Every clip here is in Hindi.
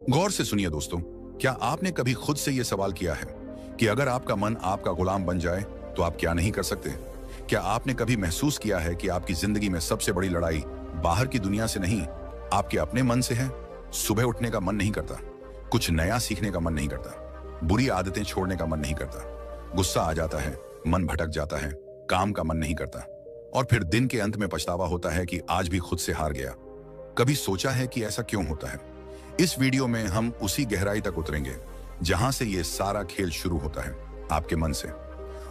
गौर से सुनिए दोस्तों, क्या आपने कभी खुद से यह सवाल किया है कि अगर आपका मन आपका गुलाम बन जाए तो आप क्या नहीं कर सकते? क्या आपने कभी महसूस किया है कि आपकी जिंदगी में सबसे बड़ी लड़ाई बाहर की दुनिया से नहीं, आपके अपने मन से है? सुबह उठने का मन नहीं करता, कुछ नया सीखने का मन नहीं करता, बुरी आदतें छोड़ने का मन नहीं करता, गुस्सा आ जाता है, मन भटक जाता है, काम का मन नहीं करता, और फिर दिन के अंत में पछतावा होता है कि आज भी खुद से हार गया। कभी सोचा है कि ऐसा क्यों होता है? इस वीडियो में हम उसी गहराई तक उतरेंगे जहां से ये सारा खेल शुरू होता है, आपके मन से।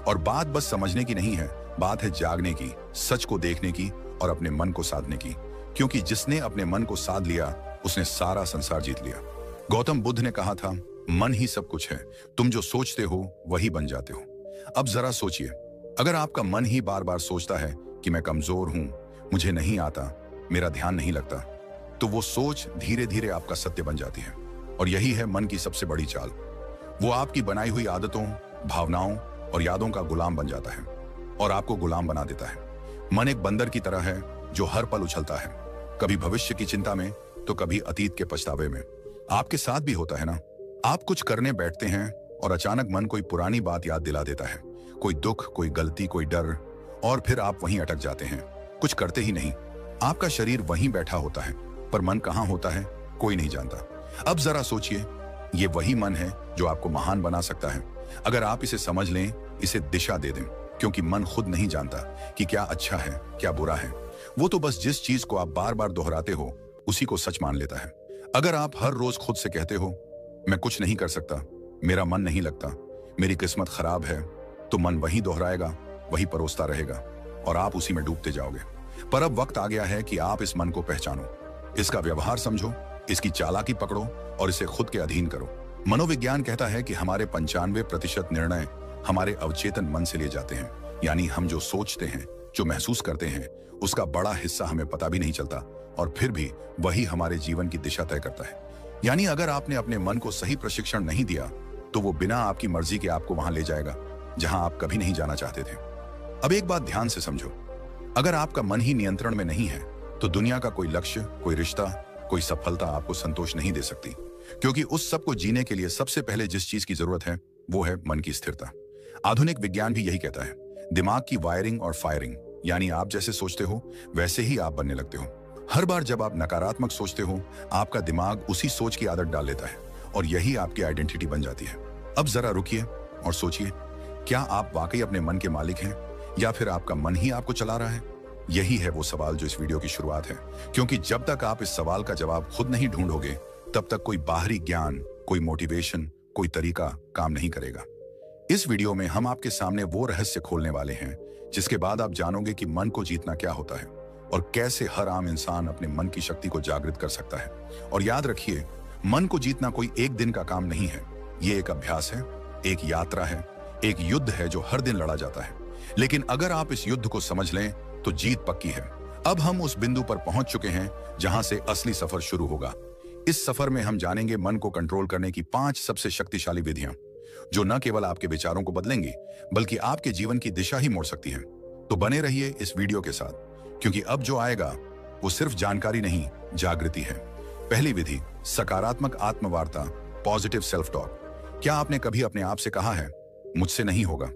और बात बस समझने की नहीं है, बात है जागने की, सच को देखने की और अपने मन को साधने की। क्योंकि जिसने अपने मन को साध लिया उसने सारा संसार जीत लिया। गौतम बुद्ध ने कहा था, मन ही सब कुछ है, तुम जो सोचते हो वही बन जाते हो। अब जरा सोचिए, अगर आपका मन ही बार बार सोचता है कि मैं कमजोर हूं, मुझे नहीं आता, मेरा ध्यान नहीं लगता, तो वो सोच धीरे धीरे आपका सत्य बन जाती है। और यही है मन की सबसे बड़ी चाल। वो आपकी बनाई हुई आदतों, भावनाओं और यादों का गुलाम बन जाता है और आपको गुलाम बना देता है। मन एक बंदर की तरह है जो हर पल उछलता है, कभी भविष्य की चिंता में तो कभी अतीत के पछतावे में। आपके साथ भी होता है ना? आप कुछ करने बैठते हैं और अचानक मन कोई पुरानी बात याद दिला देता है, कोई दुख, कोई गलती, कोई डर, और फिर आप वहीं अटक जाते हैं, कुछ करते ही नहीं। आपका शरीर वहीं बैठा होता है पर मन कहां होता है कोई नहीं जानता। अब जरा सोचिए, ये वही मन है जो आपको महान बना सकता है अगर आप इसे समझ लें, इसे दिशा दे दें। क्योंकि मन खुद नहीं जानता कि क्या अच्छा है क्या बुरा है, वो तो बस जिस चीज को आप बार बार दोहराते हो उसी को सच मान लेता है। अगर आप हर रोज खुद से कहते हो, मैं कुछ नहीं कर सकता, मेरा मन नहीं लगता, मेरी किस्मत खराब है, तो मन वही दोहराएगा, वही परोसता रहेगा और आप उसी में डूबते जाओगे। पर अब वक्त आ गया है कि आप इस मन को पहचानो, इसका व्यवहार समझो, इसकी चालाकी पकड़ो और इसे खुद के अधीन करो। मनोविज्ञान कहता है कि हमारे 95% निर्णय हमारे अवचेतन मन से लिए जाते हैं। यानी हम जो सोचते हैं, जो महसूस करते हैं, उसका बड़ा हिस्सा हमें पता भी नहीं चलता और फिर भी वही हमारे जीवन की दिशा तय करता है। यानी अगर आपने अपने मन को सही प्रशिक्षण नहीं दिया तो वो बिना आपकी मर्जी के आपको वहां ले जाएगा जहां आप कभी नहीं जाना चाहते थे। अब एक बात ध्यान से समझो, अगर आपका मन ही नियंत्रण में नहीं है तो दुनिया का कोई लक्ष्य, कोई रिश्ता, कोई सफलता आपको संतोष नहीं दे सकती। क्योंकि उस सब को जीने के लिए सबसे पहले जिस चीज की जरूरत है वो है मन की स्थिरता। आधुनिक विज्ञान भी यही कहता है, दिमाग की वायरिंग और फायरिंग, यानी आप जैसे सोचते हो वैसे ही आप बनने लगते हो। हर बार जब आप नकारात्मक सोचते हो, आपका दिमाग उसी सोच की आदत डाल लेता है और यही आपकी आइडेंटिटी बन जाती है। अब जरा रुकिए और सोचिए, क्या आप वाकई अपने मन के मालिक हैं या फिर आपका मन ही आपको चला रहा है? यही है वो सवाल जो इस वीडियो की शुरुआत है। क्योंकि जब तक आप इस सवाल का जवाब खुद नहीं ढूंढोगे तब तक कोई बाहरी ज्ञान, कोई मोटिवेशन, कोई तरीका काम नहीं करेगा। इस वीडियो में हम आपके सामने वो रहस्य खोलने वाले हैं जिसके बाद आप जानोगे कि मन को जीतना क्या होता है और कैसे हर आम इंसान अपने मन की शक्ति को जागृत कर सकता है। और याद रखिए, मन को जीतना कोई एक दिन का काम नहीं है, ये एक अभ्यास है, एक यात्रा है, एक युद्ध है जो हर दिन लड़ा जाता है। लेकिन अगर आप इस युद्ध को समझ लें तो जीत पक्की है। अब हम उस बिंदु पर पहुंच चुके हैं जहां से असली सफर शुरू होगा। इस सफर में हम जानेंगे मन को कंट्रोल करने की 5 सबसे शक्तिशाली विधियां जो न केवल आपके विचारों को बदलेंगी बल्कि आपके जीवन की दिशा ही मोड़ सकती हैं। तो बने रहिए इस वीडियो के साथ, क्योंकि अब जो आएगा वो सिर्फ जानकारी नहीं, जागृति है। पहली विधि, सकारात्मक आत्मवार्ता, पॉजिटिव सेल्फ टॉक। क्या आपने कभी अपने आप से कहा है, मुझसे नहीं होगा?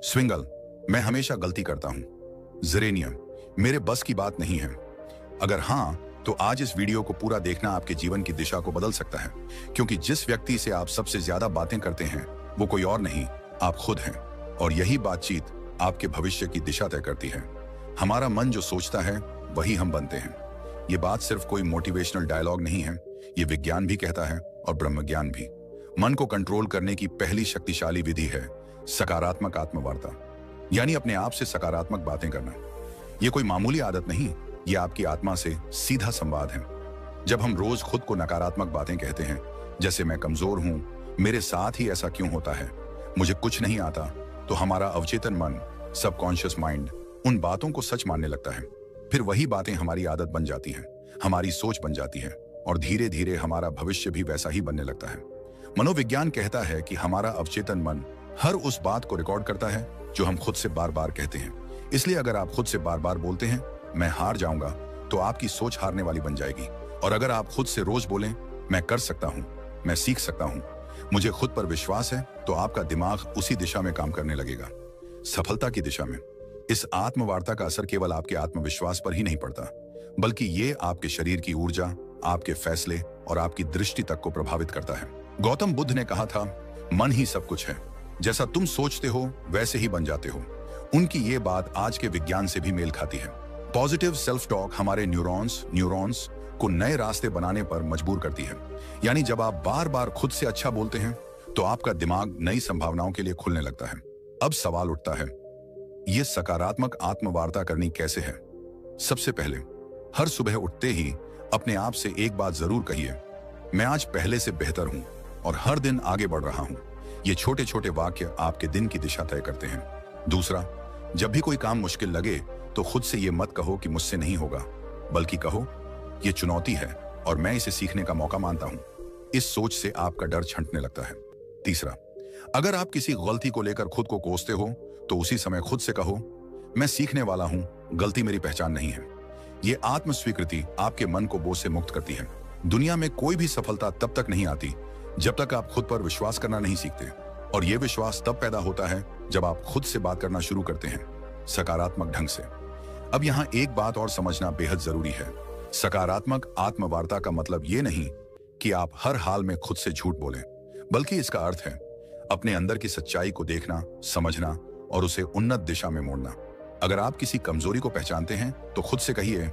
स्विंगल, मैं हमेशा गलती करता हूं। जेरेनियम, मेरे बस की बात नहीं है। अगर हां, तो आज इस वीडियो को पूरा देखना आपके जीवन की दिशा को बदल सकता है। क्योंकि जिस व्यक्ति से आप सबसे ज्यादा बातें करते हैं वो कोई और नहीं, आप खुद हैं। और यही बातचीत आपके भविष्य की दिशा तय करती है। हमारा मन जो सोचता है वही हम बनते हैं। ये बात सिर्फ कोई मोटिवेशनल डायलॉग नहीं है, ये विज्ञान भी कहता है और ब्रह्मज्ञान भी। मन को कंट्रोल करने की पहली शक्तिशाली विधि है सकारात्मक आत्मवार्ता, यानी अपने आप से सकारात्मक बातें करना। ये कोई मामूली आदत नहीं, ये आपकी आत्मा से सीधा संवाद है। जब हम रोज खुद को नकारात्मक बातें कहते हैं, जैसे मैं कमजोर हूं, मेरे साथ ही ऐसा क्यों होता है, मुझे कुछ नहीं आता, तो हमारा अवचेतन मन, सबकॉन्शियस माइंड उन बातों को सच मानने लगता है। फिर वही बातें हमारी आदत बन जाती हैं, हमारी सोच बन जाती है और धीरे धीरे हमारा भविष्य भी वैसा ही बनने लगता है। मनोविज्ञान कहता है कि हमारा अवचेतन मन हर उस बात को रिकॉर्ड करता है जो हम खुद से बार बार कहते हैं। इसलिए अगर आप खुद से बार बार बोलते हैं मैं हार जाऊंगा, तो आपकी सोच हारने वाली बन जाएगी। और अगर आप खुद से रोज बोलें मैं कर सकता हूं, मैं सीख सकता हूं, मुझे खुद पर विश्वास है, तो आपका दिमाग उसी दिशा में काम करने लगेगा, सफलता की दिशा में। इस आत्मवार्ता का असर केवल आपके आत्मविश्वास पर ही नहीं पड़ता, बल्कि ये आपके शरीर की ऊर्जा, आपके फैसले और आपकी दृष्टि तक को प्रभावित करता है। गौतम बुद्ध ने कहा था, मन ही सब कुछ है, जैसा तुम सोचते हो वैसे ही बन जाते हो। उनकी ये बात आज के विज्ञान से भी मेल खाती है। पॉजिटिव सेल्फ टॉक हमारे न्यूरॉन्स को नए रास्ते बनाने पर मजबूर करती है। यानी जब आप बार बार खुद से अच्छा बोलते हैं तो आपका दिमाग नई संभावनाओं के लिए खुलने लगता है। अब सवाल उठता है, यह सकारात्मक आत्मवार्ता करनी कैसे है? सबसे पहले, हर सुबह उठते ही अपने आप से एक बात जरूर कहिए, मैं आज पहले से बेहतर हूं और हर दिन आगे बढ़ रहा हूं। ये छोटे छोटे वाक्य आपके दिन की दिशा तय करते हैं। दूसरा, जब भी कोई काम मुश्किल लगे तो खुद से ये मत कहो कि मुझसे नहीं होगा, बल्कि कहो ये चुनौती है और मैं इसे सीखने का मौका मानता हूं। इस सोच से आपका डर छंटने लगता है। तीसरा, अगर आप किसी गलती को लेकर खुद को कोसते हो तो उसी समय खुद से कहो, मैं सीखने वाला हूं, गलती मेरी पहचान नहीं है। ये आत्म स्वीकृति आपके मन को बोझ से मुक्त करती है। दुनिया में कोई भी सफलता तब तक नहीं आती जब तक आप खुद पर विश्वास करना नहीं सीखते, और यह विश्वास तब पैदा होता है जब आप खुद से बात करना शुरू करते हैं, सकारात्मक ढंग से। अब यहां एक बात और समझना बेहद जरूरी है। सकारात्मक आत्मवार्ता का मतलब यह नहीं कि आप हर हाल में खुद से झूठ बोलें, बल्कि इसका अर्थ है अपने अंदर की सच्चाई को देखना, समझना और उसे उन्नत दिशा में मोड़ना। अगर आप किसी कमजोरी को पहचानते हैं तो खुद से कहिए,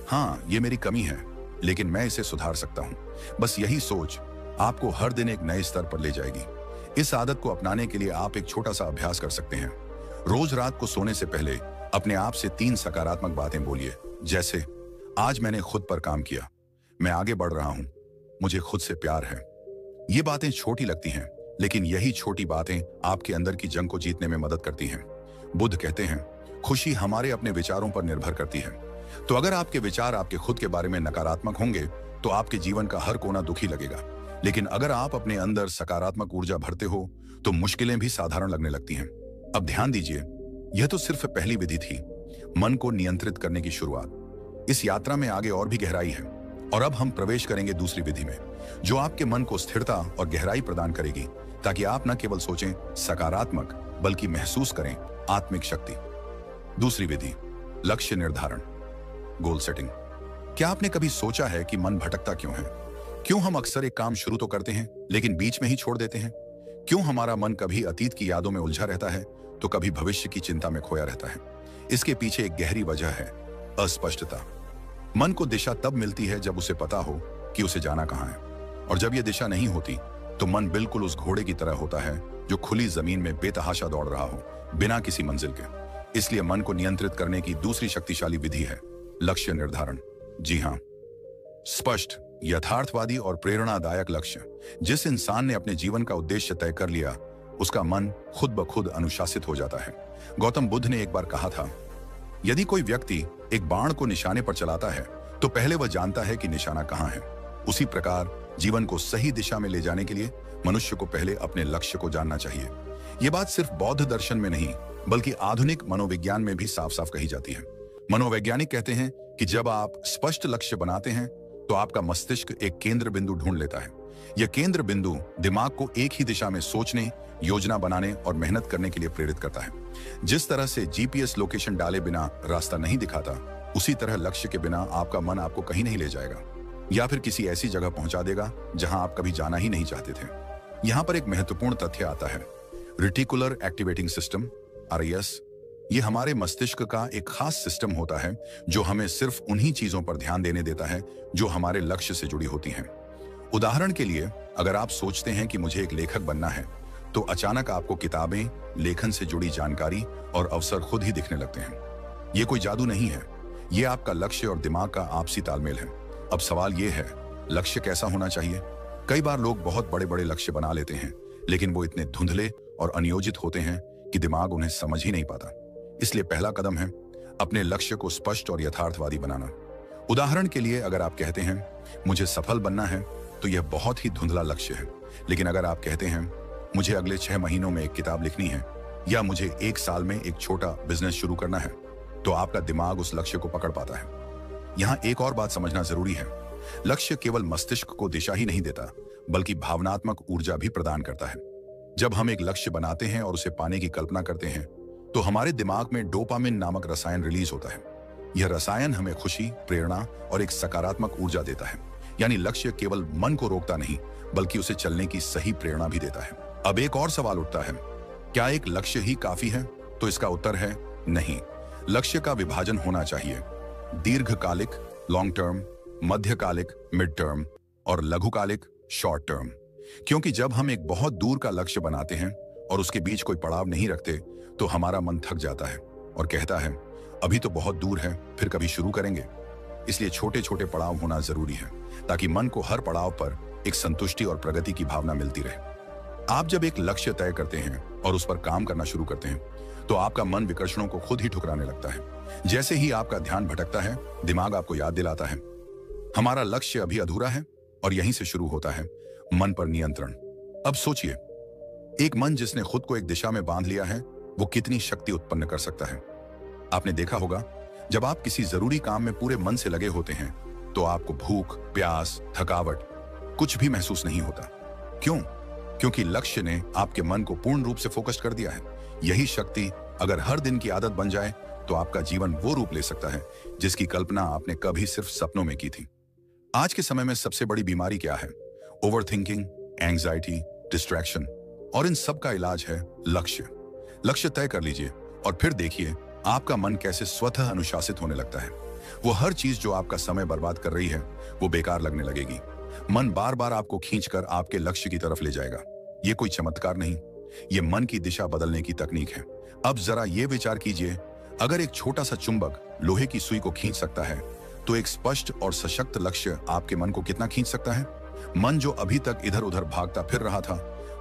हाँ ये मेरी कमी है, लेकिन मैं इसे सुधार सकता हूं। बस यही सोच आपको हर दिन एक नए स्तर पर ले जाएगी। इस आदत को अपनाने के लिए आप एक छोटा सा अभ्यास कर सकते हैं। रोज रात को सोने से पहले अपने आप से 3 सकारात्मक बातें बोलिए, जैसे आज मैंने खुद पर काम किया, मैं आगे बढ़ रहा हूं, मुझे खुद से प्यार है। ये बातें छोटी लगती हैं, लेकिन यही छोटी बातें आपके अंदर की जंग को जीतने में मदद करती हैं। बुद्ध कहते हैं, खुशी हमारे अपने विचारों पर निर्भर करती है। तो अगर आपके विचार आपके खुद के बारे में नकारात्मक होंगे तो आपके जीवन का हर कोना दुखी लगेगा। लेकिन अगर आप अपने अंदर सकारात्मक ऊर्जा भरते हो तो मुश्किलें भी साधारण लगने लगती हैं। अब ध्यान दीजिए, यह तो सिर्फ पहली विधि थी, मन को नियंत्रित करने की शुरुआत। इस यात्रा में आगे और भी गहराई है, और अब हम प्रवेश करेंगे दूसरी विधि में, जो आपके मन को स्थिरता और गहराई प्रदान करेगी, ताकि आप न केवल सोचें सकारात्मक, बल्कि महसूस करें आत्मिक शक्ति। दूसरी विधि, लक्ष्य निर्धारण, गोल सेटिंग। क्या आपने कभी सोचा है कि मन भटकता क्यों है? क्यों हम अक्सर एक काम शुरू तो करते हैं लेकिन बीच में ही छोड़ देते हैं? क्यों हमारा मन कभी अतीत की यादों में उलझा रहता है तो कभी भविष्य की चिंता में खोया रहता है? इसके पीछे एक गहरी वजह है, अस्पष्टता। मन को दिशा तब मिलती है जब उसे पता हो कि उसे जाना कहां है, और जब यह दिशा नहीं होती तो मन बिल्कुल उस घोड़े की तरह होता है जो खुली जमीन में बेतहाशा दौड़ रहा हो, बिना किसी मंजिल के। इसलिए मन को नियंत्रित करने की दूसरी शक्तिशाली विधि है लक्ष्य निर्धारण। जी हां, स्पष्ट, यथार्थवादी और प्रेरणादायक लक्ष्य। जिस इंसान ने अपने जीवन का उद्देश्य तय कर लिया, उसका मन खुद ब खुद अनुशासित हो जाता है। गौतम बुद्ध ने एक बार कहा था, यदि कोई व्यक्ति एक बाण को निशाने पर चलाता है तो पहले वह जानता है कि निशाना कहां है। उसी प्रकार जीवन को सही दिशा में ले जाने के लिए मनुष्य को पहले अपने लक्ष्य को जानना चाहिए। यह बात सिर्फ बौद्ध दर्शन में नहीं, बल्कि आधुनिक मनोविज्ञान में भी साफ साफ कही जाती है। मनोवैज्ञानिक कहते हैं कि जब आप स्पष्ट लक्ष्य बनाते हैं तो आपका मस्तिष्क एक केंद्र बिंदु ढूंढ लेता है। यह केंद्र बिंदु दिमाग को एक ही दिशा में सोचने, योजना बनाने और मेहनत करने के लिए प्रेरित करता है। जिस तरह से जीपीएस लोकेशन डाले बिना रास्ता नहीं दिखाता, उसी तरह लक्ष्य के बिना आपका मन आपको कहीं नहीं ले जाएगा, या फिर किसी ऐसी जगह पहुंचा देगा जहां आप कभी जाना ही नहीं चाहते थे। यहां पर एक महत्वपूर्ण तथ्य आता है, रेटिकुलर एक्टिवेटिंग सिस्टम, RES। यह हमारे मस्तिष्क का एक खास सिस्टम होता है जो हमें सिर्फ उन्हीं चीजों पर ध्यान देने देता है जो हमारे लक्ष्य से जुड़ी होती हैं। उदाहरण के लिए, अगर आप सोचते हैं कि मुझे एक लेखक बनना है, तो अचानक आपको किताबें, लेखन से जुड़ी जानकारी और अवसर खुद ही दिखने लगते हैं। यह कोई जादू नहीं है, यह आपका लक्ष्य और दिमाग का आपसी तालमेल है। अब सवाल यह है, लक्ष्य कैसा होना चाहिए? कई बार लोग बहुत बड़े बड़े लक्ष्य बना लेते हैं, लेकिन वो इतने धुंधले और अनियोजित होते हैं कि दिमाग उन्हें समझ ही नहीं पाता। इसलिए पहला कदम है अपने लक्ष्य को स्पष्ट और यथार्थवादी बनाना। उदाहरण के लिए, अगर आप कहते हैं मुझे सफल बनना है, तो यह बहुत ही धुंधला लक्ष्य है। लेकिन अगर आप कहते हैं मुझे अगले 6 महीनों में एक किताब लिखनी है, या मुझे 1 साल में एक छोटा बिजनेस शुरू करना है, तो आपका दिमाग उस लक्ष्य को पकड़ पाता है। यहां एक और बात समझना जरूरी है, लक्ष्य केवल मस्तिष्क को दिशा ही नहीं देता, बल्कि भावनात्मक ऊर्जा भी प्रदान करता है। जब हम एक लक्ष्य बनाते हैं और उसे पाने की कल्पना करते हैं, तो हमारे दिमाग में डोपामिन नामक रसायन रिलीज होता है। यह रसायन हमें खुशी, प्रेरणा और एक सकारात्मक ऊर्जा देता है। यानी लक्ष्य केवल मन को रोकता नहीं, बल्कि उसे चलने की सही प्रेरणा भी देता है। अब एक और सवाल उठता है, क्या एक लक्ष्य ही काफी है? तो इसका उत्तर है नहीं। लक्ष्य का विभाजन होना चाहिए। दीर्घकालिक लॉन्ग टर्म, मध्यकालिक मिड टर्म और लघुकालिक शॉर्ट टर्म। क्योंकि जब हम एक बहुत दूर का लक्ष्य बनाते हैं और उसके बीच कोई पड़ाव नहीं रखते, तो हमारा मन थक जाता है और कहता है अभी तो बहुत दूर है, फिर कभी शुरू करेंगे। इसलिए छोटे छोटे पड़ाव होना जरूरी है, ताकि मन को हर पड़ाव पर एक संतुष्टि और प्रगति की भावना मिलती रहे। आप जब एक लक्ष्य तय करते हैं और उस पर काम करना शुरू करते हैं, तो आपका मन विकर्षणों को खुद ही ठुकराने लगता है। जैसे ही आपका ध्यान भटकता है, दिमाग आपको याद दिलाता है हमारा लक्ष्य अभी अधूरा है, और यहीं से शुरू होता है मन पर नियंत्रण। अब सोचिए, एक मन जिसने खुद को एक दिशा में बांध लिया है, वो कितनी शक्ति उत्पन्न कर सकता है। आपने देखा होगा, जब आप किसी जरूरी काम में पूरे मन से लगे होते हैं, तो आपको भूख, प्यास, थकावट कुछ भी महसूस नहीं होता। क्यों? क्योंकि लक्ष्य ने आपके मन को पूर्ण रूप से फोकस्ड कर दिया है। यही शक्ति अगर हर दिन की आदत बन जाए, तो आपका जीवन वो रूप ले सकता है जिसकी कल्पना आपने कभी सिर्फ सपनों में की थी। आज के समय में सबसे बड़ी बीमारी क्या है? ओवरथिंकिंग, एंजाइटी, डिस्ट्रैक्शन, और इन सब का इलाज है लक्ष्य। लक्ष्य तय कर लीजिए और फिर देखिए आपका मन कैसे स्वतः अनुशासित होने लगता है। वो हर चीज जो आपका समय बर्बाद कर रही है, वो बेकार लगने लगेगी। मन बार बार आपको खींचकर आपके लक्ष्य की तरफ ले जाएगा। ये कोई चमत्कार नहीं, ये मन की दिशा बदलने की तकनीक है। अब जरा ये विचार कीजिए, अगर एक छोटा सा चुंबक लोहे की सुई को खींच सकता है, तो एक स्पष्ट और सशक्त लक्ष्य आपके मन को कितना खींच सकता है? मन जो अभी तक इधर उधर भागता फिर रहा था,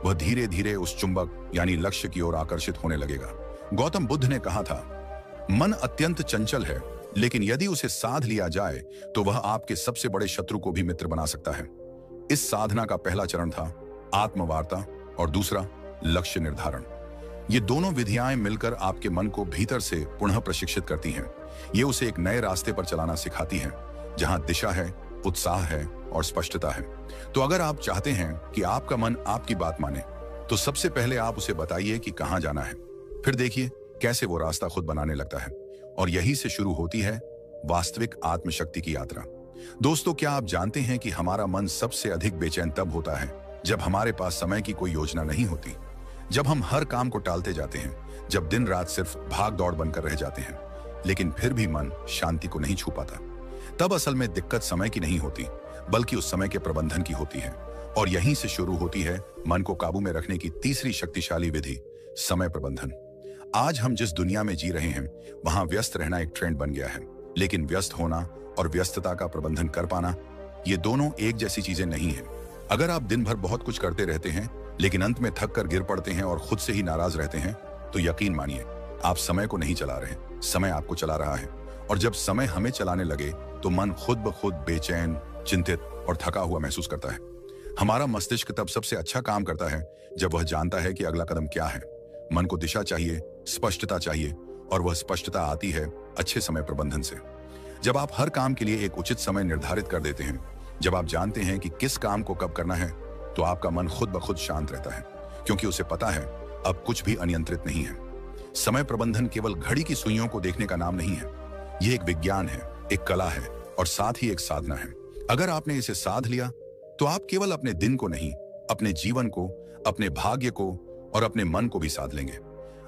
वह धीरे धीरे उस चुंबक यानी लक्ष्य की ओर आकर्षित होने लगेगा। गौतम बुद्ध ने कहा था, मन अत्यंत चंचल है, लेकिन यदि उसे साध लिया जाए तो वह आपके सबसे बड़े शत्रु को भी मित्र बना सकता है। इस साधना का पहला चरण था आत्मवार्ता और दूसरा लक्ष्य निर्धारण। ये दोनों विधियां मिलकर आपके मन को भीतर से पुनः प्रशिक्षित करती हैं। ये उसे एक नए रास्ते पर चलाना सिखाती हैं, जहां दिशा है, उत्साह है और स्पष्टता है। तो अगर आप चाहते हैं कि आपका मन आपकी बात माने, तो सबसे पहले आप उसे बताइए कि कहां जाना है। फिर देखिए कैसे वो रास्ता खुद बनाने लगता है। और यही से शुरू होती है वास्तविक आत्मशक्ति की यात्रा। दोस्तों, क्या आप जानते हैं कि हमारा मन सबसे अधिक बेचैन तब होता है जब हमारे पास समय की कोई योजना नहीं होती, जब हम हर काम को टालते जाते हैं, जब दिन रात सिर्फ भाग दौड़ बनकर रह जाते हैं, लेकिन फिर भी मन शांति को नहीं छू पाता। तब असल में दिक्कत समय की नहीं होती, बल्कि उस समय के प्रबंधन की होती है। और यहीं से शुरू होती है मन को काबू में रखने की तीसरी शक्तिशाली विधि, समय प्रबंधन। आज हम जिस दुनिया में जी रहे हैं, वहां व्यस्त रहना एक ट्रेंड बन गया है। लेकिन व्यस्त होना और व्यस्तता का प्रबंधन कर पाना, ये दोनों एक जैसी चीजें नहीं है। अगर आप दिन भर बहुत कुछ करते रहते हैं, लेकिन अंत में थक कर गिर पड़ते हैं और खुद से ही नाराज रहते हैं, तो यकीन मानिए आप समय को नहीं चला रहे, समय आपको चला रहा है। और जब समय हमें चलाने लगे, तो मन खुद ब खुद बेचैन, चिंतित और थका हुआ महसूस करता है। हमारा मस्तिष्क तब सबसे अच्छा काम करता है जब वह जानता है कि अगला कदम क्या है। मन को दिशा चाहिए, स्पष्टता चाहिए, और वह स्पष्टता आती है अच्छे समय प्रबंधन से। जब आप हर काम के लिए एक उचित समय निर्धारित कर देते हैं, जब आप जानते हैं कि किस काम को कब करना है, तो आपका मन खुद ब खुद शांत रहता है, क्योंकि उसे पता है अब कुछ भी अनियंत्रित नहीं है। समय प्रबंधन केवल घड़ी की सुइयों को देखने का नाम नहीं है। यह एक विज्ञान है, एक कला है और साथ ही एक साधना है। अगर आपने इसे साध लिया, तो आप केवल अपने दिन को नहीं, अपने जीवन को, अपने भाग्य को और अपने मन को भी साध लेंगे।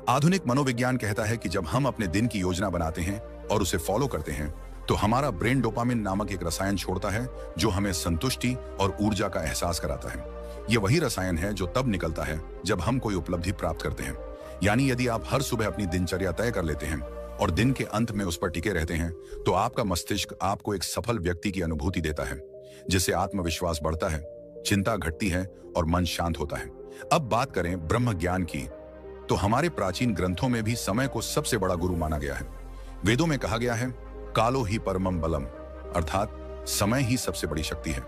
आधुनिक मनोविज्ञान कहता है कि जब हम अपने दिन की योजना बनाते हैं और उसे फॉलो करते हैं, तो हमारा ब्रेन डोपामिन नामक एक रसायन छोड़ता है, जो हमें संतुष्टि और ऊर्जा का एहसास कराता है। ये वही रसायन है जो तब निकलता है जब हम कोई उपलब्धि प्राप्त करते हैं। यानी यदि आप हर सुबह अपनी दिनचर्या तय कर लेते हैं और दिन के अंत में उस पर टिके रहते हैं, तो आपका मस्तिष्क आपको एक सफल व्यक्ति की अनुभूति देता है, जिससे आत्मविश्वास बढ़ता है, चिंता घटती है और मन शांत होता है। अब बात करें ब्रह्म ज्ञान की, तो हमारे प्राचीन ग्रंथों में भी समय को सबसे बड़ा गुरु माना गया है। वेदों में कहा गया है, कालो ही परमम बलम, अर्थात समय ही सबसे बड़ी शक्ति है।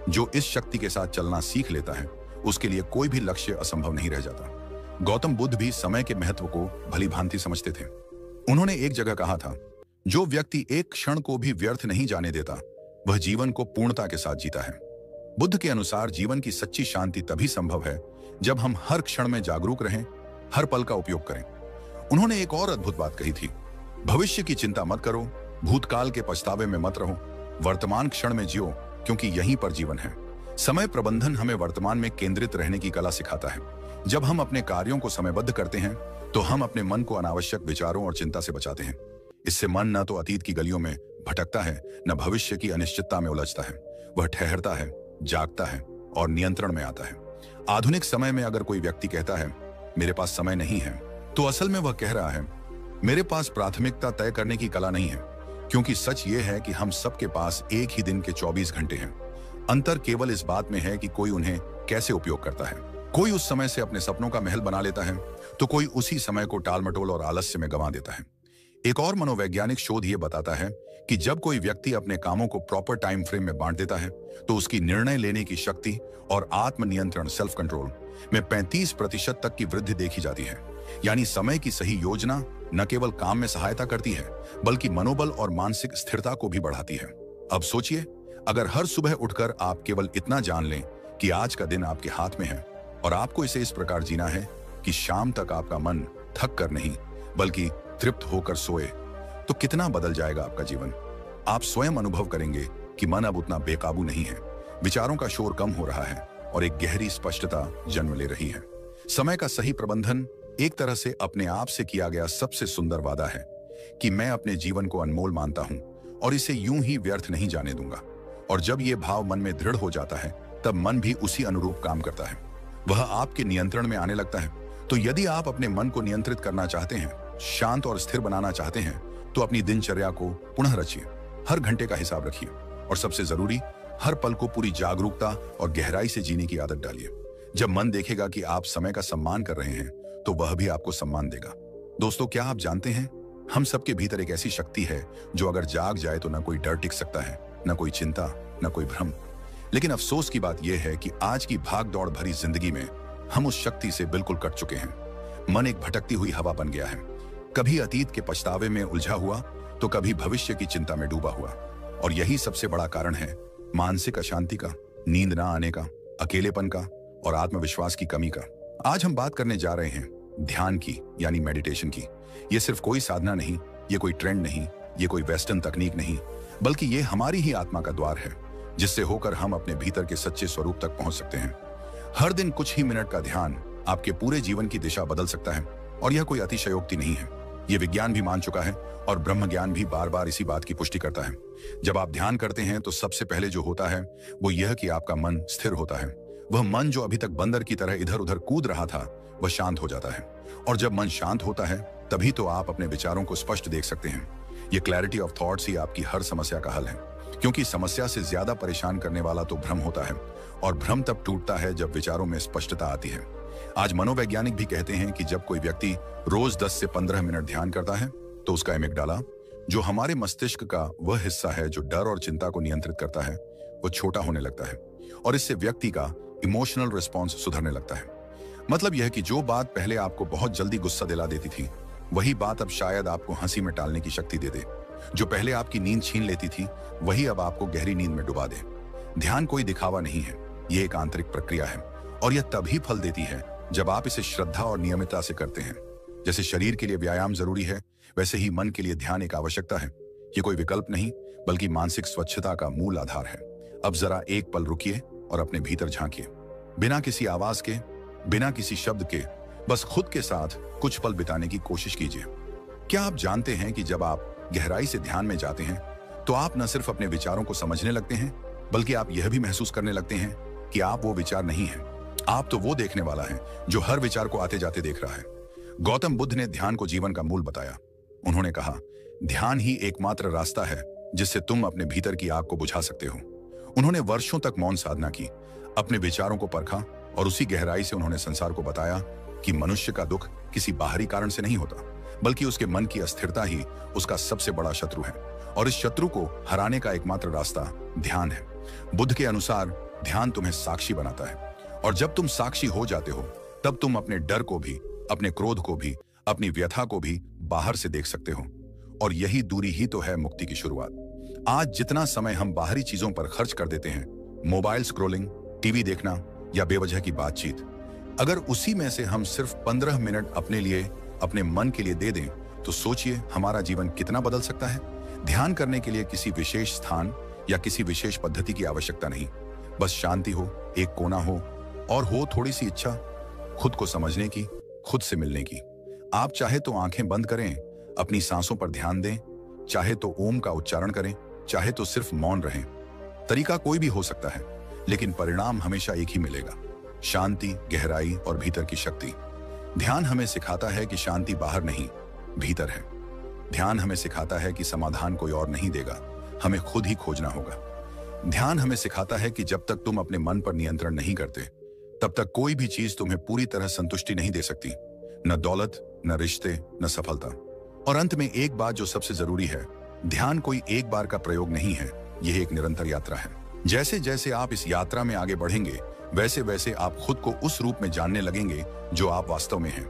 जो इस शक्ति के साथ चलना सीख लेता है, उसके लिए कोई भी लक्ष्य असंभव नहीं रह जाता। गौतम बुद्ध भी समय के महत्व को भली भांति समझते थे। उन्होंने एक जगह कहा था, जो व्यक्ति एक क्षण को भी व्यर्थ नहीं जाने देता, वह जीवन को पूर्णता के साथ जीता है। बुद्ध के अनुसार जीवन की सच्ची शांति तभी संभव है जब हम हर क्षण में जागरूक रहें, हर पल का उपयोग करें। उन्होंने एक और अद्भुत बात कही थी, भविष्य की चिंता मत करो, भूतकाल के पछतावे में मत रहो, वर्तमान क्षण में जियो, क्योंकि यहीं पर जीवन है। समय प्रबंधन हमें वर्तमान में केंद्रित रहने की कला सिखाता है। जब हम अपने कार्यों को समयबद्ध करते हैं तो हम अपने मन को अनावश्यक विचारों और चिंता से बचाते हैं। इससे मन न तो अतीत की गलियों में भटकता है, न भविष्य की अनिश्चितता में उलझता है। वह ठहरता है, जागता है और नियंत्रण में आता है। आधुनिक समय में अगर कोई व्यक्ति कहता है मेरे पास समय नहीं है, तो असल में वह कह रहा है मेरे पास प्राथमिकता तय करने की कला नहीं है। क्योंकि सच ये है कि हम सबके पास एक ही दिन के 24 घंटे हैं। अंतर केवल इस बात में है कि कोई उन्हें कैसे उपयोग करता है। कोई उस समय से अपने सपनों का महल बना लेता है, तो कोई उसी समय को टालमटोल और आलस्य में गंवा देता है। एक और मनोवैज्ञानिक शोध यह बताता है कि जब कोई व्यक्ति अपने कामों को प्रॉपर टाइम फ्रेम में बांट देता है, तो उसकी निर्णय लेने की शक्ति और आत्मनियंत्रण सेल्फ कंट्रोल में 35% तक की वृद्धि देखी जाती है। यानी समय की सही योजना न केवल काम में सहायता करती है, बल्कि मनोबल और मानसिक स्थिरता को भी बढ़ाती है। अब सोचिए, अगर हर सुबह उठकर आप केवल इतना जान लें कि आज का दिन आपके हाथ में है और आपको इसे इस प्रकार जीना है कि शाम तक आपका मन थक कर नहीं बल्कि तृप्त होकर सोए, तो कितना बदल जाएगा आपका जीवन। आप स्वयं अनुभव करेंगे कि मन अब उतना बेकाबू नहीं है, विचारों का शोर कम हो रहा है और एक गहरी स्पष्टता जन्म ले रही है। समय का सही प्रबंधन एक तरह से अपने आप से किया गया सबसे सुंदर वादा है कि मैं अपने जीवन को अनमोल मानता हूं और इसे यूं ही व्यर्थ नहीं जाने दूंगा। और जब यह भाव मन में दृढ़ हो जाता है, तब मन भी उसी अनुरूप काम करता है, वह आपके नियंत्रण में आने लगता है। तो यदि आप अपने मन को नियंत्रित करना चाहते हैं, शांत और स्थिर बनाना चाहते हैं, तो अपनी दिनचर्या को पुनः रचिए, हर घंटे का हिसाब रखिए और सबसे जरूरी, हर पल को पूरी जागरूकता और गहराई से जीने की आदत डालिए। जब मन देखेगा कि आप समय का सम्मान कर रहे हैं, तो वह भी आपको सम्मान देगा। दोस्तों, क्या आप जानते हैं, हम सबके भीतर एक ऐसी शक्ति है जो अगर जाग जाए तो न कोई डर टिक सकता है, न कोई चिंता, न कोई भ्रम। लेकिन अफसोस की बात यह है कि आज की भाग दौड़ भरी जिंदगी में हम उस शक्ति से बिल्कुल कट चुके हैं। मन एक भटकती हुई हवा बन गया है, कभी अतीत के पछतावे में उलझा हुआ, तो कभी भविष्य की चिंता में डूबा हुआ। और यही सबसे बड़ा कारण है मानसिक अशांति का, नींद ना आने का, अकेलेपन का और आत्मविश्वास की कमी का। आज हम बात करने जा रहे हैं ध्यान की, यानी मेडिटेशन की। ये सिर्फ कोई साधना नहीं, ये कोई ट्रेंड नहीं, ये कोई वेस्टर्न तकनीक नहीं, बल्कि ये हमारी ही आत्मा का द्वार है, जिससे होकर हम अपने भीतर के सच्चे स्वरूप तक पहुंच सकते हैं। हर दिन कुछ ही मिनट का ध्यान आपके पूरे जीवन की दिशा बदल सकता है। और यह कोई अतिशयोक्ति नहीं है, ये विज्ञान भी मान चुका है और ब्रह्म ज्ञान भी बार बार इसी बात की पुष्टि करता है। जब आप ध्यान करते हैं तो सबसे पहले जो होता है वो यह कि आपका मन स्थिर होता है। वह मन जो अभी तक बंदर की तरह इधर उधर कूद रहा था, वह शांत हो जाता है। और जब मन शांत होता है, तभी तो आप अपने विचारों को स्पष्ट देख सकते हैं। ये क्लैरिटी ऑफ थॉट्स ही आपकी हर समस्या का हल है, क्योंकि समस्या से ज्यादा परेशान करने वाला तो भ्रम होता है, और भ्रम तब टूटता है जब विचारों में स्पष्टता आती है। आज मनोवैज्ञानिक भी कहते हैं कि जब कोई व्यक्ति रोज 10 से 15 मिनट ध्यान करता है, तो उसका एमिग्डाला, जो हमारे मस्तिष्क का वह हिस्सा है जो डर और चिंता को नियंत्रित करता है, वो छोटा होने लगता है और इससे व्यक्ति का इमोशनल रिस्पॉन्स सुधरने लगता है। मतलब यह कि जो बात पहले आपको बहुत जल्दी गुस्सा दिला देती थी, वही बात अब शायद आपको हंसी में टालने की शक्ति दे दे। जो पहले आपकी नींद छीन लेती थी, वही अब आपको गहरी नींद में डुबा दे। ध्यान कोई दिखावा नहीं है, ये एक आंतरिक प्रक्रिया है और यह तभी फल देती है जब आप इसे श्रद्धा और नियमितता से करते हैं। जैसे शरीर के लिए व्यायाम जरूरी है, वैसे ही मन के लिए ध्यान एक आवश्यकता है। ये कोई विकल्प नहीं, बल्कि मानसिक स्वच्छता का मूल आधार है। अब जरा एक पल रुकिए और अपने भीतर झांकिए, बिना किसी आवाज के, बिना किसी शब्द के, बस खुद के साथ कुछ पल बिताने की कोशिश कीजिए। क्या आप जानते हैं कि जब आप गहराई से ध्यान में जाते हैं, तो आप न सिर्फ अपने विचारों को समझने लगते हैं, बल्कि आप यह भी महसूस करने लगते हैं कि आप वो विचार नहीं हैं। आप तो वो देखने वाला है जो हर विचार को आते जाते देख रहा है। गौतम बुद्ध ने ध्यान को जीवन का मूल बताया। उन्होंने कहा, ध्यान ही एकमात्र रास्ता है जिससे तुम अपने भीतर की आग को बुझा सकते हो। उन्होंने वर्षों तक मौन साधना की, अपने विचारों को परखा और उसी गहराई से उन्होंने संसार को बताया कि मनुष्य का दुख किसी बाहरी कारण से नहीं होता, बल्कि उसके मन की अस्थिरता ही उसका सबसे बड़ा शत्रु है। और इस शत्रु को हराने का एकमात्र रास्ता ध्यान है। बुद्ध के अनुसार ध्यान तुम्हें साक्षी बनाता है, और जब तुम साक्षी हो जाते हो, तब तुम अपने डर को भी, अपने क्रोध को भी, अपनी व्यथा को भी बाहर से देख सकते हो। और यही दूरी ही तो है मुक्ति की शुरुआत। आज जितना समय हम बाहरी चीजों पर खर्च कर देते हैं, मोबाइल स्क्रॉलिंग, टीवी देखना या बेवजह की बातचीत, अगर उसी में से हम सिर्फ 15 मिनट अपने लिए, अपने मन के लिए दे दें, तो सोचिए हमारा जीवन कितना बदल सकता है। ध्यान करने के लिए किसी विशेष स्थान या किसी विशेष पद्धति की आवश्यकता नहीं। बस शांति हो, एक कोना हो और हो थोड़ी सी इच्छा खुद को समझने की, खुद से मिलने की। आप चाहे तो आंखें बंद करें, अपनी सांसों पर ध्यान दें, चाहे तो ओम का उच्चारण करें, चाहे तो सिर्फ मौन रहें। तरीका कोई भी हो सकता है, लेकिन परिणाम हमेशा एक ही मिलेगा, शांति, गहराई और भीतर की शक्ति। ध्यान हमें सिखाता है कि शांति बाहर नहीं, भीतर है। ध्यान हमें सिखाता है कि समाधान कोई और नहीं देगा, हमें खुद ही खोजना होगा। ध्यान हमें सिखाता है कि जब तक तुम अपने मन पर नियंत्रण नहीं करते, तब तक कोई भी चीज तुम्हें पूरी तरह संतुष्टि नहीं दे सकती, न दौलत, न रिश्ते, न सफलता। और अंत में एक बात जो सबसे जरूरी है, ध्यान कोई एक बार का प्रयोग नहीं है, यह एक निरंतर यात्रा है। जैसे जैसे आप इस यात्रा में आगे बढ़ेंगे, वैसे वैसे आप खुद को उस रूप में जानने लगेंगे जो आप वास्तव में हैं।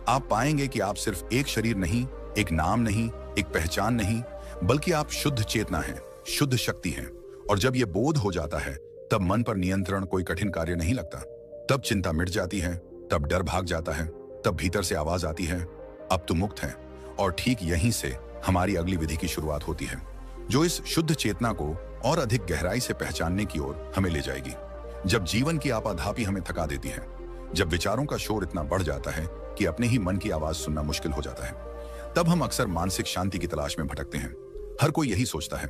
आप पाएंगे कि आप सिर्फ एक शरीर नहीं, एक नाम नहीं, एक पहचान नहीं, बल्कि आप शुद्ध चेतना हैं, शुद्ध शक्ति हैं। और जब यह बोध हो जाता है, तब मन पर नियंत्रण कोई कठिन कार्य नहीं लगता। तब चिंता मिट जाती है, तब डर भाग जाता है, तब भीतर से आवाज आती है, अब तुम मुक्त हैं। और ठीक यहीं से हमारी अगली विधि की शुरुआत होती है, जो इस शुद्ध चेतना को और अधिक गहराई से पहचानने की ओर हमें ले जाएगी। जब जीवन की आपाधापी हमें थका देती है, जब विचारों का शोर इतना बढ़ जाता है कि अपने ही मन की आवाज सुनना मुश्किल हो जाता है, तब हम अक्सर मानसिक शांति की तलाश में भटकते हैं। हर कोई यही सोचता है,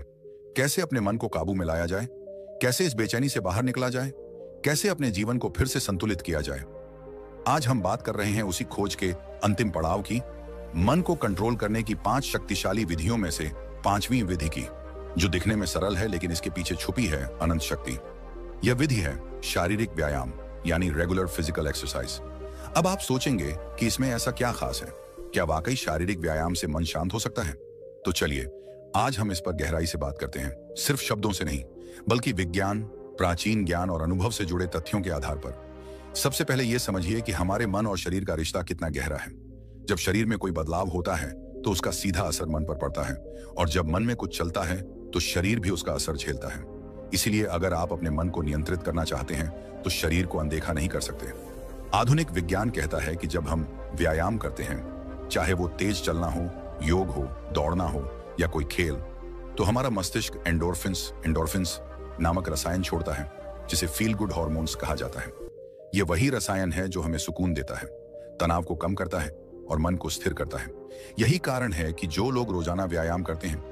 कैसे अपने मन को काबू में लाया जाए, कैसे इस बेचैनी से बाहर निकला जाए, कैसे अपने जीवन को फिर से संतुलित किया जाए। आज हम बात कर रहे हैं उसी खोज के अंतिम पड़ाव की, मन को कंट्रोल करने की 5 शक्तिशाली विधियों में से 5वीं विधि की, जो दिखने में सरल है लेकिन इसके पीछे छुपी है अनंत शक्ति। यह विधि है शारीरिक व्यायाम, यानी रेगुलर फिजिकल एक्सरसाइज। अब आप सोचेंगे कि इसमें ऐसा क्या खास है, क्या वाकई शारीरिक व्यायाम से मन शांत हो सकता है? तो चलिए आज हम इस पर गहराई से बात करते हैं, सिर्फ शब्दों से नहीं, बल्कि विज्ञान, प्राचीन ज्ञान और अनुभव से जुड़े तथ्यों के आधार पर। सबसे पहले यह समझिए कि हमारे मन और शरीर का रिश्ता कितना गहरा है। जब शरीर में कोई बदलाव होता है तो उसका सीधा असर मन पर पड़ता है, और जब मन में कुछ चलता है तो शरीर भी उसका असर झेलता है। इसीलिए अगर आप अपने मन को नियंत्रित करना चाहते हैं तो शरीर को अनदेखा नहीं कर सकते। आधुनिक विज्ञान कहता है कि जब हम व्यायाम करते हैं, चाहे वो तेज चलना हो, योग हो, दौड़ना हो या कोई खेल, तो हमारा मस्तिष्क एंडोर्फिन्स नामक रसायन छोड़ता है, जिसे फील गुड हार्मोन्स कहा जाता है। यह वही रसायन है जो हमें सुकून देता है, तनाव को कम करता है और मन को स्थिर करता है। यही कारण है कि जो लोग रोजाना व्यायाम करते हैं,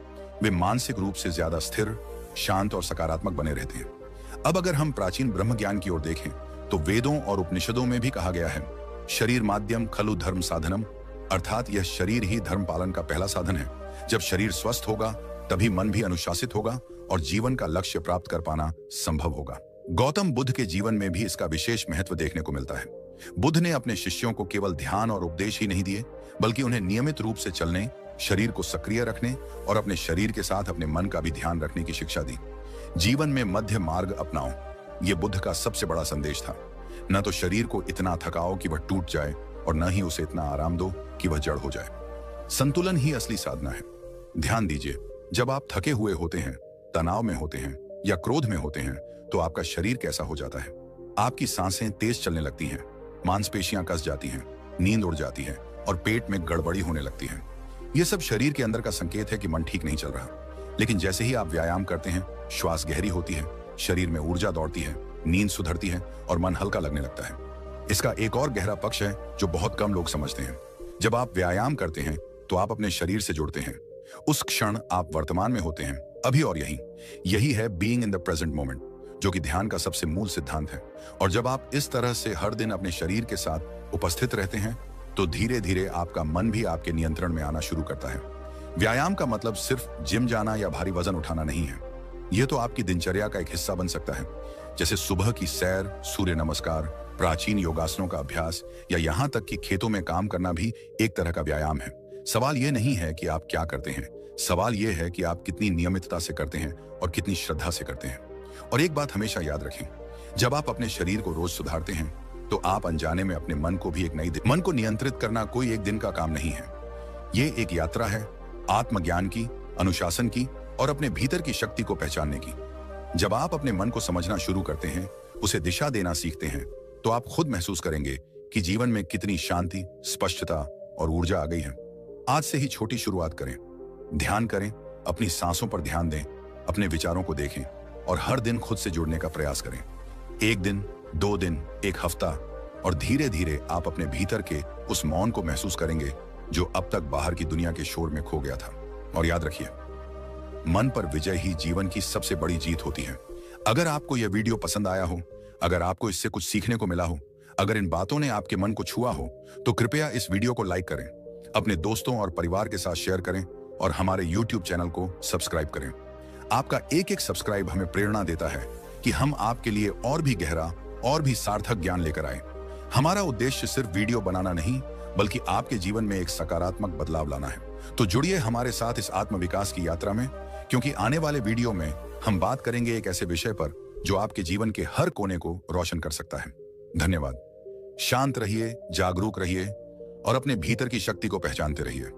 वे मानसिक रूप से ज्यादा स्थिर, शांत और सकारात्मक बने रहते हैं। अब अगर हम प्राचीन ब्रह्म ज्ञान की ओर देखें, तो वेदों और उपनिषदों में भी कहा गया है, शरीर माध्यम खलु धर्म साधनम, अर्थात यह शरीर ही धर्म पालन का पहला साधन है। जब शरीर स्वस्थ होगा, तभी मन भी अनुशासित होगा और जीवन का लक्ष्य प्राप्त कर पाना संभव होगा। गौतम बुद्ध के जीवन में भी इसका विशेष महत्व देखने को मिलता है। बुद्ध ने अपने शिष्यों को केवल ध्यान और उपदेश ही नहीं दिए, बल्कि उन्हें नियमित रूप से चलने, शरीर को सक्रिय रखने और अपने शरीर के साथ अपने मन का भी ध्यान रखने की शिक्षा दी। जीवन में मध्य मार्ग अपनाओ, यह बुद्ध का सबसे बड़ा संदेश था। न तो शरीर को इतना थकाओ कि वह टूट जाए, और न ही उसे इतना आराम दो कि वह जड़ हो जाए। संतुलन ही असली साधना है। ध्यान दीजिए, जब आप थके हुए होते हैं, तनाव में होते हैं या क्रोध में होते हैं, तो आपका शरीर कैसा हो जाता है? आपकी सांसें तेज चलने लगती हैं, मांसपेशियां कस जाती हैं, नींद उड़ जाती है और पेट में गड़बड़ी होने लगती है। यह सब शरीर के अंदर का संकेत है कि मन ठीक नहीं चल रहा। लेकिन जैसे ही आप व्यायाम करते हैं, श्वास गहरी होती है, शरीर में ऊर्जा दौड़ती है, नींद सुधरती है और मन हल्का लगने लगता है। इसका एक और गहरा पक्ष है जो बहुत कम लोग समझते हैं। जब आप व्यायाम करते हैं तो आप अपने शरीर से जुड़ते हैं। उस क्षण आप वर्तमान में होते हैं, अभी और यही है being in the present moment, जो कि ध्यान का सबसे मूल सिद्धांत है। और जब आप इस तरह से हर दिन अपने शरीर के साथ उपस्थित रहते हैं, तो धीरे धीरे आपका मन भी आपके नियंत्रण में आना शुरू करता है। व्यायाम का मतलब सिर्फ जिम जाना या भारी वजन उठाना नहीं है। यह तो आपकी दिनचर्या का एक हिस्सा बन सकता है, जैसे सुबह की सैर, सूर्य नमस्कार, प्राचीन योगासनों का अभ्यास या यहाँ तक कि खेतों में काम करना भी एक तरह का व्यायाम है। सवाल यह नहीं है कि आप क्या करते हैं, सवाल यह है कि आप कितनी नियमितता से करते हैं और कितनी श्रद्धा से करते हैं। और एक बात हमेशा याद रखें, जब आप अपने शरीर को रोज सुधारते हैं, तो आप अनजाने में अपने मन को भी मन को नियंत्रित करना कोई एक दिन का काम नहीं है। ये एक यात्रा है, आत्मज्ञान की, अनुशासन की और अपने भीतर की शक्ति को पहचानने की। जब आप अपने मन को समझना शुरू करते हैं, उसे दिशा देना सीखते हैं, तो आप खुद महसूस करेंगे कि जीवन में कितनी शांति, स्पष्टता और ऊर्जा आ गई है। आज से ही छोटी शुरुआत करें, ध्यान करें, अपनी सांसों पर ध्यान दें, अपने विचारों को देखें और हर दिन खुद से जुड़ने का प्रयास करें। 1 दिन, 2 दिन, 1 हफ्ता और धीरे धीरे आप अपने भीतर के उस मौन को महसूस करेंगे जो अब तक बाहर की दुनिया के शोर में खो गया था। और याद रखिए, मन पर विजय ही जीवन की सबसे बड़ी जीत होती है। अगर आपको यह वीडियो पसंद आया हो, अगर आपको इससे कुछ सीखने को मिला हो, अगर इन बातों ने आपके मन को छुआ हो, तो कृपया इस वीडियो को लाइक करें, अपने दोस्तों और परिवार के साथ शेयर करें और हमारे YouTube चैनल को सब्सक्राइब करें। आपका एक एक सब्सक्राइब हमें प्रेरणा देता है कि हम आपके लिए और भी गहरा और भी सार्थक ज्ञान लेकर आए। हमारा उद्देश्य सिर्फ वीडियो बनाना नहीं, बल्कि आपके जीवन में एक सकारात्मक बदलाव लाना है। तो जुड़िए हमारे साथ इस आत्मविकास की यात्रा में, क्योंकि आने वाले वीडियो में हम बात करेंगे एक ऐसे विषय पर जो आपके जीवन के हर कोने को रोशन कर सकता है। धन्यवाद। शांत रहिए, जागरूक रहिए और अपने भीतर की शक्ति को पहचानते रहिए।